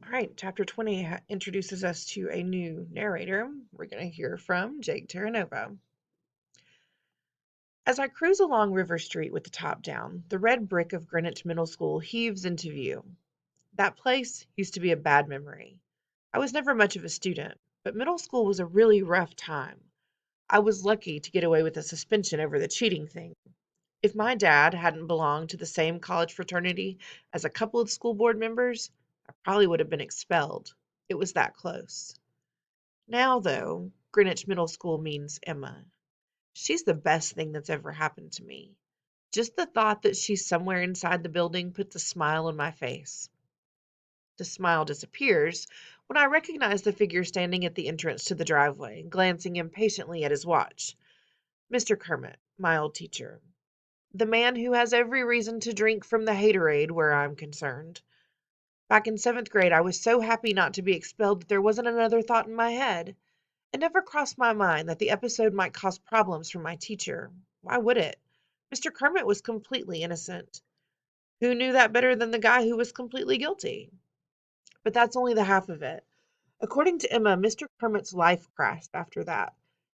All right, chapter 20 introduces us to a new narrator. We're going to hear from Jake Terranova. As I cruise along River Street with the top down, the red brick of Greenwich Middle School heaves into view. That place used to be a bad memory. I was never much of a student, but middle school was a really rough time. I was lucky to get away with a suspension over the cheating thing. If my dad hadn't belonged to the same college fraternity as a couple of school board members, I probably would have been expelled. It was that close. Now, though, Greenwich Middle School means Emma. She's the best thing that's ever happened to me. Just the thought that she's somewhere inside the building puts a smile on my face. The smile disappears when I recognize the figure standing at the entrance to the driveway, glancing impatiently at his watch. Mr. Kermit, my old teacher. The man who has every reason to drink from the haterade where I'm concerned. Back in 7th grade, I was so happy not to be expelled that there wasn't another thought in my head. It never crossed my mind that the episode might cause problems for my teacher. Why would it? Mr. Kermit was completely innocent. Who knew that better than the guy who was completely guilty? But that's only the half of it. According to Emma, Mr. Kermit's life crashed after that.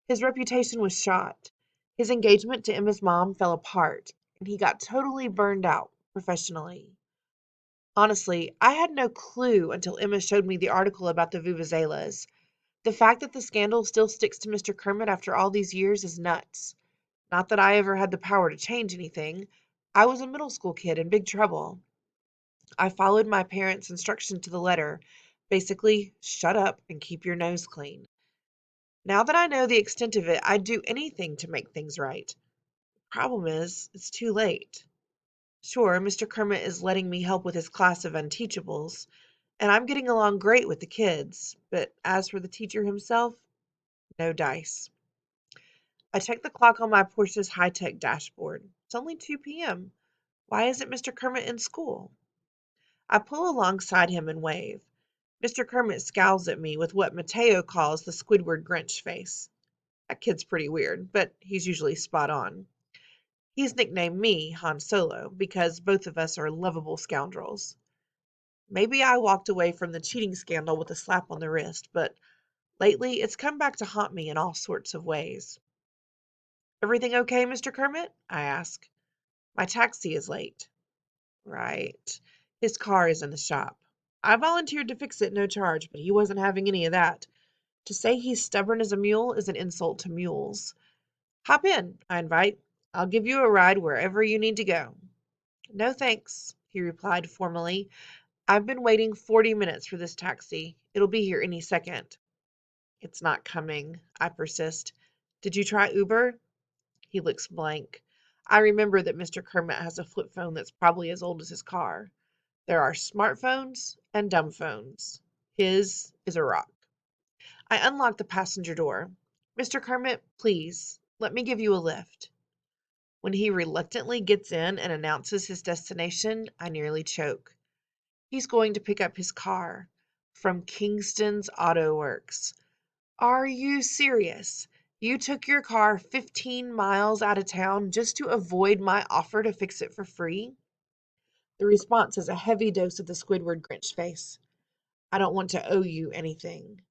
His reputation was shot. His engagement to Emma's mom fell apart, and he got totally burned out professionally. Honestly, I had no clue until Emma showed me the article about the Vuvuzelas. The fact that the scandal still sticks to Mr. Kermit after all these years is nuts. Not that I ever had the power to change anything. I was a middle school kid in big trouble. I followed my parents' instruction to the letter. Basically, shut up and keep your nose clean. Now that I know the extent of it, I'd do anything to make things right. Problem is, it's too late. Sure, Mr. Kermit is letting me help with his class of Unteachables, and I'm getting along great with the kids, but as for the teacher himself, no dice. I check the clock on my Porsche's high-tech dashboard. It's only 2 p.m. Why isn't Mr. Kermit in school? I pull alongside him and wave. Mr. Kermit scowls at me with what Mateo calls the Squidward Grinch face. That kid's pretty weird, but he's usually spot on. He's nicknamed me Han Solo because both of us are lovable scoundrels. Maybe I walked away from the cheating scandal with a slap on the wrist, but lately it's come back to haunt me in all sorts of ways. Everything okay, Mr. Kermit? I ask. My taxi is late. Right. His car is in the shop. I volunteered to fix it no charge, but he wasn't having any of that. To say he's stubborn as a mule is an insult to mules. Hop in, I invite. I'll give you a ride wherever you need to go. No thanks, he replied formally. I've been waiting 40 minutes for this taxi. It'll be here any second. It's not coming, I persist. Did you try Uber? He looks blank. I remember that Mr. Kermit has a flip phone that's probably as old as his car. There are smartphones and dumb phones. His is a rock. I unlock the passenger door. Mr. Kermit, please, let me give you a lift. When he reluctantly gets in and announces his destination, I nearly choke. He's going to pick up his car from Kingston's Auto Works. Are you serious? You took your car 15 miles out of town just to avoid my offer to fix it for free? The response is a heavy dose of the Squidward Grinch face. I don't want to owe you anything.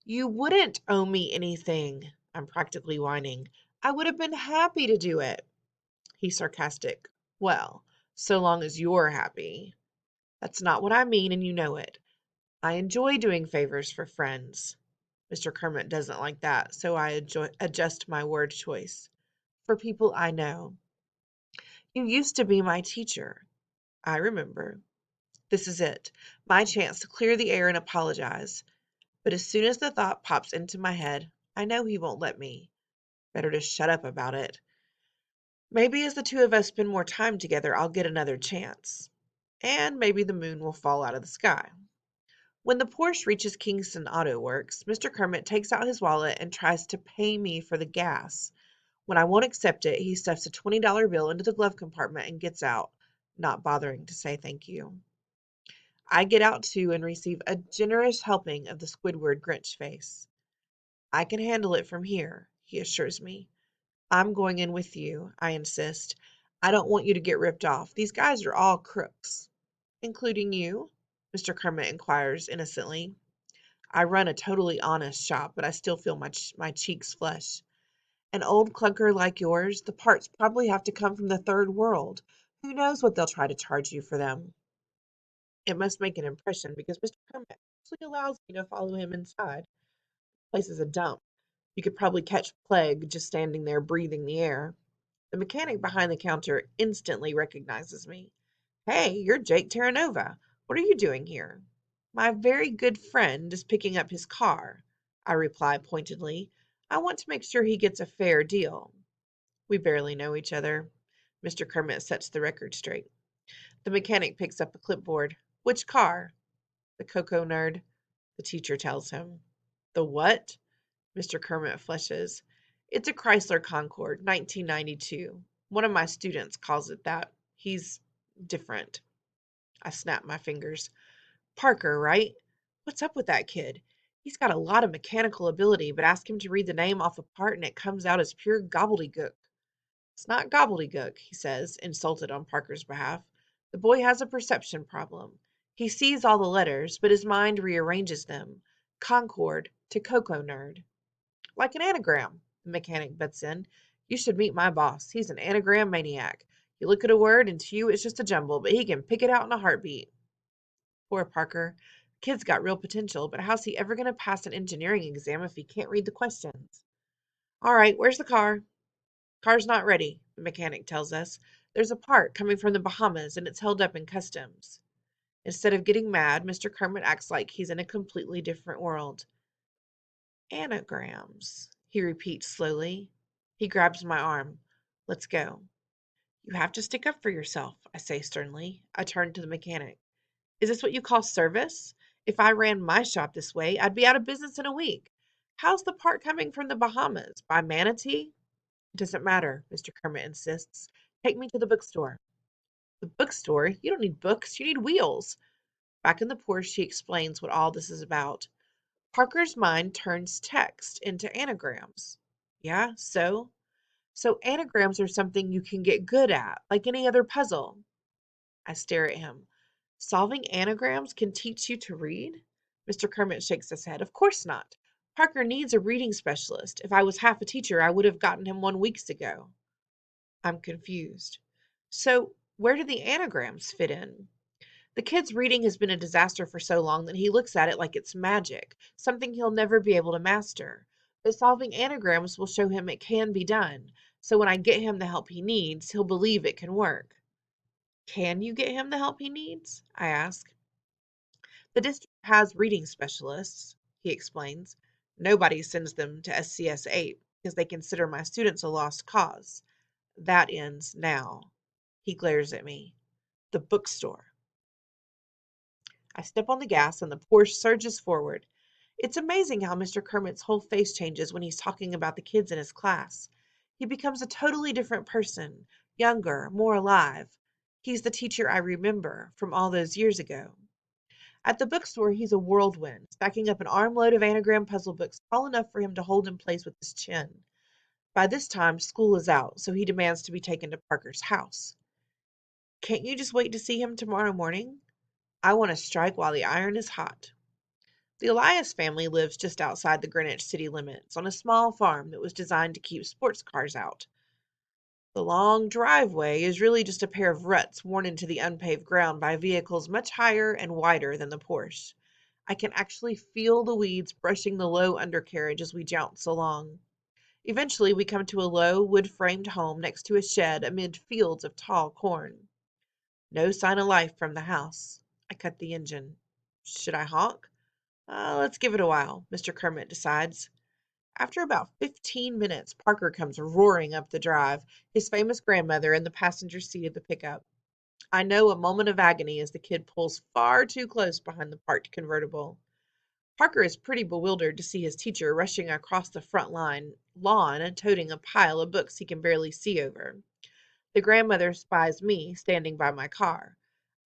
You wouldn't owe me anything, I'm practically whining. I would have been happy to do it. He's sarcastic. Well, so long as you're happy. That's not what I mean, and you know it. I enjoy doing favors for friends. Mr. Kermit doesn't like that, so I adjust my word choice. For people I know. You used to be my teacher. I remember. This is it. My chance to clear the air and apologize. But as soon as the thought pops into my head, I know he won't let me. Better to shut up about it. Maybe as the two of us spend more time together, I'll get another chance. And maybe the moon will fall out of the sky. When the Porsche reaches Kingston Auto Works, Mr. Kermit takes out his wallet and tries to pay me for the gas. When I won't accept it, he stuffs a $20 bill into the glove compartment and gets out, not bothering to say thank you. I get out too and receive a generous helping of the Squidward Grinch face. I can handle it from here, he assures me. I'm going in with you, I insist. I don't want you to get ripped off. These guys are all crooks. Including you? Mr. Kermit inquires innocently. I run a totally honest shop, but I still feel my cheeks flush. An old clunker like yours, the parts probably have to come from the third world. Who knows what they'll try to charge you for them? It must make an impression because Mr. Kermit actually allows me to follow him inside. The place is a dump. You could probably catch plague just standing there breathing the air. The mechanic behind the counter instantly recognizes me. Hey, you're Jake Terranova. What are you doing here? My very good friend is picking up his car, I reply pointedly. I want to make sure he gets a fair deal. We barely know each other. Mr. Kermit sets the record straight. The mechanic picks up a clipboard. Which car? The cocoa nerd. The teacher tells him. The what? Mr. Kermit flushes. It's a Chrysler Concorde, 1992. One of my students calls it that. He's different. I snap my fingers. Parker, right? What's up with that kid? He's got a lot of mechanical ability, but ask him to read the name off a part and it comes out as pure gobbledygook. It's not gobbledygook, he says, insulted on Parker's behalf. The boy has a perception problem. He sees all the letters, but his mind rearranges them. Concord to Cocoa Nerd. Like an anagram, the mechanic butts in. You should meet my boss. He's an anagram maniac. You look at a word, and to you it's just a jumble, but he can pick it out in a heartbeat. Poor Parker. Kid's got real potential, but how's he ever going to pass an engineering exam if he can't read the questions? All right, where's the car? Car's not ready, the mechanic tells us. There's a part coming from the Bahamas, and it's held up in customs. Instead of getting mad, Mr. Kermit acts like he's in a completely different world. Anagrams, he repeats slowly. He grabs my arm. Let's go. You have to stick up for yourself, I say sternly. I turn to the mechanic. Is this what you call service? If I ran my shop this way, I'd be out of business in a week. How's the part coming from the Bahamas? By manatee? It doesn't matter, Mr. Kermit insists. Take me to the bookstore. The bookstore? You don't need books, you need wheels. Back in the Porsche, she explains what all this is about. Parker's mind turns text into anagrams. Yeah, so? So anagrams are something you can get good at, like any other puzzle. I stare at him. Solving anagrams can teach you to read? Mr. Kermit shakes his head. Of course not. Parker needs a reading specialist. If I was half a teacher, I would have gotten him 1 week ago. I'm confused. So, where do the anagrams fit in? The kid's reading has been a disaster for so long that he looks at it like it's magic, something he'll never be able to master. But solving anagrams will show him it can be done. So when I get him the help he needs, he'll believe it can work. Can you get him the help he needs? I ask. The district has reading specialists, he explains. Nobody sends them to SCS 8 because they consider my students a lost cause. That ends now. He glares at me. The bookstore. I step on the gas and the Porsche surges forward. It's amazing how Mr. Kermit's whole face changes when he's talking about the kids in his class. He becomes a totally different person, younger, more alive. He's the teacher I remember from all those years ago. At the bookstore, he's a whirlwind, stacking up an armload of anagram puzzle books tall enough for him to hold in place with his chin. By this time, school is out, so he demands to be taken to Parker's house. Can't you just wait to see him tomorrow morning? I want to strike while the iron is hot. The Elias family lives just outside the Greenwich city limits on a small farm that was designed to keep sports cars out. The long driveway is really just a pair of ruts worn into the unpaved ground by vehicles much higher and wider than the Porsche. I can actually feel the weeds brushing the low undercarriage as we jounce along. Eventually, we come to a low, wood-framed home next to a shed amid fields of tall corn. No sign of life from the house. I cut the engine. Should I honk? Let's give it a while, Mr. Kermit decides. After about 15 minutes, Parker comes roaring up the drive, his famous grandmother in the passenger seat of the pickup. I know a moment of agony as the kid pulls far too close behind the parked convertible. Parker is pretty bewildered to see his teacher rushing across the front lawn and toting a pile of books he can barely see over. The grandmother spies me standing by my car.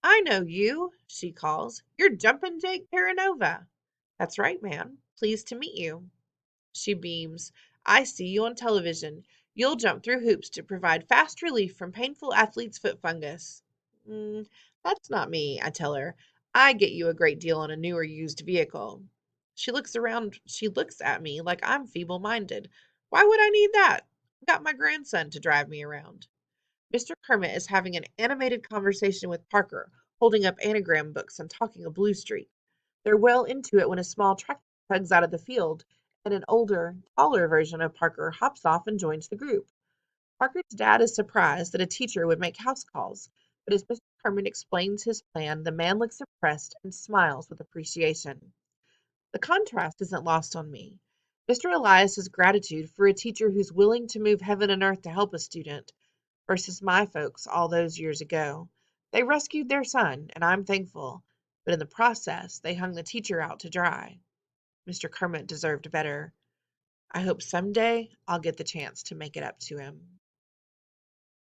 I know you, she calls. You're Jumpin' Jake Terranova. That's right, ma'am. Pleased to meet you. She beams. I see you on television. You'll jump through hoops to provide fast relief from painful athlete's foot fungus. That's not me, I tell her. I get you a great deal on a new or used vehicle. She looks at me like I'm feeble minded. Why would I need that? I've got my grandson to drive me around. Mr. Kermit is having an animated conversation with Parker, holding up anagram books and talking a blue streak. They're well into it when a small tractor tugs out of the field, and an older, taller version of Parker hops off and joins the group. Parker's dad is surprised that a teacher would make house calls, but as Mr. Kermit explains his plan, the man looks impressed and smiles with appreciation. The contrast isn't lost on me. Mr. Elias's gratitude for a teacher who's willing to move heaven and earth to help a student versus my folks all those years ago. They rescued their son, and I'm thankful, but in the process, they hung the teacher out to dry. Mr. Kermit deserved better. I hope someday I'll get the chance to make it up to him.